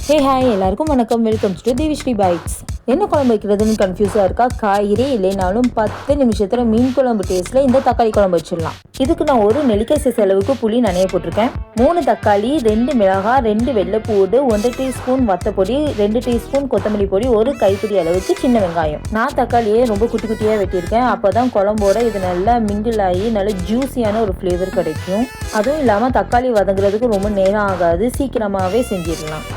ஹே hi எல்லாருக்கும் வணக்கம். Welcome to Devishri bites. என்ன குழம்பு வைக்கிறதுன்னு கன்ஃபியூஸாக இருக்கா? காய்கறி இல்லைனாலும் 10 நிமிஷத்தில் மீன் குழம்பு டேஸ்ட்டில் இந்த தக்காளி குழம்பு வச்சிடலாம். இதுக்கு நான் ஒரு நெல்லிக்காய் சைஸ் அளவுக்கு புளி நனைய போட்டிருக்கேன். 3 தக்காளி, 2 மிளகாய், 2 வெள்ளைப்பூடு, 1 டீஸ்பூன் வத்தப்பொடி, 2 டீஸ்பூன் கொத்தமல்லி பொடி, ஒரு கைப்பிடி அளவுக்கு சின்ன வெங்காயம். நான் தக்காளியே ரொம்ப குட்டி குட்டியாக வெட்டியிருக்கேன். அப்போ தான் குழம்போட இது நல்லா மிங்கிள் ஆகி நல்ல ஜூஸியான ஒரு ஃப்ளேவர் கிடைக்கும். அதுவும் இல்லாமல் தக்காளி வதங்குறதுக்கு ரொம்ப நேரம் ஆகாது, சீக்கிரமாகவே செஞ்சிடலாம்.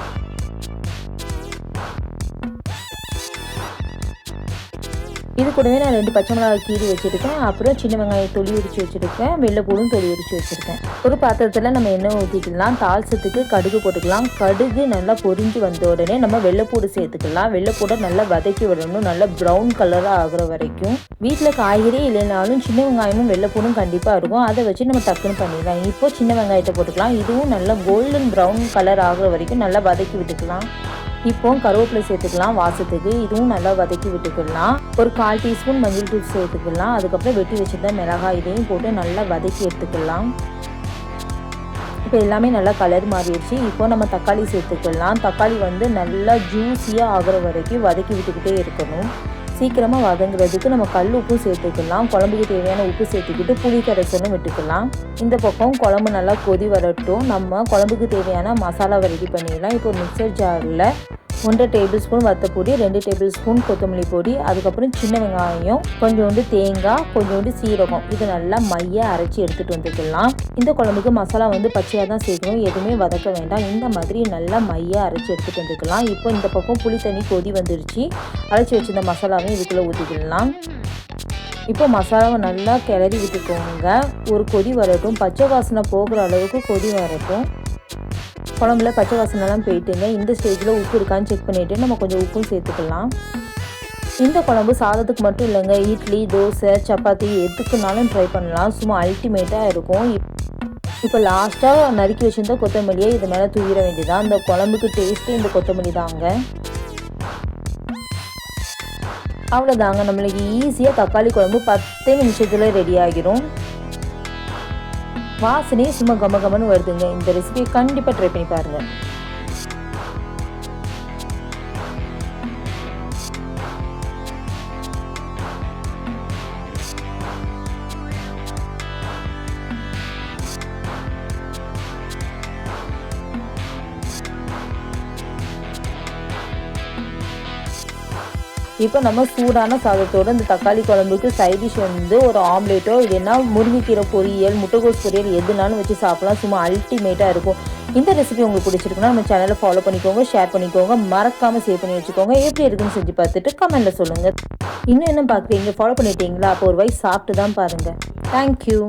இது கூடவே நான் 2 பச்சை மிளகாய் கீறி வச்சுருக்கேன். அப்புறம் சின்ன வெங்காயம் தொளி உரிச்சு வச்சுருக்கேன். வெள்ளைப்பூடும் தொளி உரிச்சு வச்சுருக்கேன். ஒரு பாத்திரத்தில் நம்ம எண்ணெய் ஊற்றிக்கலாம். தாளிசத்துக்கு கடுகு போட்டுக்கலாம். கடுகு நல்லா பொரிஞ்சு வந்த உடனே நம்ம வெள்ளைப்பூடு சேர்த்துக்கலாம். வெள்ளைப்பூடை நல்லா வதக்கி விடணும், நல்லா ப்ரௌன் கலராக ஆகுற வரைக்கும். வீட்டில் காய்கறி இல்லைனாலும் சின்ன வெங்காயமும் வெள்ளைப்பூடும் கண்டிப்பாக இருக்கும். அதை வச்சு நம்ம டக்குன்னு பண்ணிடலாம். இப்போ சின்ன வெங்காயத்தை போட்டுக்கலாம். இதுவும் நல்லா கோல்டன் ப்ரௌன் கலர் ஆகுற வரைக்கும் நல்லா வதக்கி விட்டுக்கலாம். இப்போ கருவேப்பிலை சேர்த்துக்கலாம் வாசத்துக்கு. இதுவும் நல்லா வதக்கி விட்டுக்கலாம். ஒரு 1/4 டீஸ்பூன் மஞ்சள் தூள் சேர்த்துக்கலாம். அதுக்கப்புறம் வெட்டி வச்சுருந்த மிளகாய் இதையும் போட்டு நல்லா வதக்கி எடுத்துக்கலாம். இப்போ எல்லாமே நல்லா கலர் மாறிடுச்சு. இப்போ நம்ம தக்காளி சேர்த்துக்கலாம். தக்காளி நல்லா ஜூஸியாக ஆகிற வரைக்கும் வதக்கி விட்டுக்கிட்டே இருக்கணும். சீக்கிரமாக வதங்குறதுக்கு நம்ம கல் உப்பு சேர்த்துக்கலாம். குழம்புக்கு தேவையான உப்பு சேர்த்துக்கிட்டு புளி கரைசலும் விட்டுக்கலாம். இந்த பக்கம் குழம்பு நல்லா கொதி வரட்டும். நம்ம குழம்புக்கு தேவையான மசாலா ரெடி பண்ணிடலாம். இப்போ மிக்சர் ஜாரில் 1 டேபிள் ஸ்பூன் வத்தப்பொடி, 2 டேபிள் ஸ்பூன் கொத்தமல்லி பொடி, அதுக்கப்புறம் சின்ன வெங்காயம், கொஞ்சோண்டு தேங்காய், கொஞ்சோண்டு சீரகம், இது நல்லா மைய அரைச்சி எடுத்துகிட்டு வந்துக்கலாம். இந்த குழம்புக்கு மசாலா பச்சையாக தான் சேர்க்கணும், எதுவுமே வதக்க வேண்டாம். இந்த மாதிரி நல்லா மைய அரைச்சி எடுத்துகிட்டு வந்துக்கலாம். இப்போ இந்த பக்கம் புளி தண்ணி கொதி வந்துருச்சு. அரைச்சி வச்சிருந்த மசாலாவையும் இதுக்குள்ளே ஊற்றிக்கலாம். இப்போ மசாலாவை நல்லா கிளறி விட்டுக்கோங்க. ஒரு கொதி வரட்டும், பச்சை வாசனை போகிற அளவுக்கு கொதி வரட்டும். குழம்புல பச்சை வாசனைலாம் போயிட்டுங்க. இந்த ஸ்டேஜில் உப்பு இருக்கான்னு செக் பண்ணிவிட்டு நம்ம கொஞ்சம் உப்பும் சேர்த்துக்கலாம். இந்த குழம்பு சாதத்துக்கு மட்டும் இல்லைங்க, இட்லி, தோசை, சப்பாத்தி எதுக்குனாலும் ட்ரை பண்ணலாம். சும்மா அல்டிமேட்டாக இருக்கும். இப்போ லாஸ்ட்டாக நறுக்கி வச்சுருந்த கொத்தமல்லியை இது மேலே தூவிட வேண்டியதான். அந்த குழம்புக்கு டேஸ்ட்டு இந்த கொத்தமல்லி தாங்க. அவ்வளோதாங்க, நம்மளுக்கு ஈஸியாக தக்காளி குழம்பு 10 நிமிஷத்தில் ரெடி ஆகிரும். வாசனையே சும்மா கமகமன்னு வருதுங்க. இந்த ரெசிபியை கண்டிப்பாக ட்ரை பண்ணி பாருங்கள். இப்போ நம்ம சூடான சாதத்தோடு இந்த தக்காளி குழம்புக்கு சைடிஷ் ஒரு ஆம்லேட்டோ இல்லைன்னா முருங்கைக்கீரை பொரியல், முட்டைகோஸ் பொரியல் எதுனாலும் வச்சு சாப்பிடலாம். சும்மா அல்டிமேட்டாக இருக்கும். இந்த ரெசிபி உங்களுக்கு பிடிச்சிருக்குன்னா நம்ம சேனலை ஃபாலோ பண்ணிக்கோங்க, ஷேர் பண்ணிக்கோங்க, மறக்காமல் சேவ் பண்ணி வச்சுக்கோங்க. எப்படி இருக்குன்னு செஞ்சு பார்த்துட்டு கமெண்ட்டில் சொல்லுங்கள். இன்னும் என்ன பார்க்குறீங்க? ஃபாலோ பண்ணிட்டீங்களா? அப்போ ஒரு வாய் சாப்பிட்டு தான் பாருங்கள். தேங்க்யூ.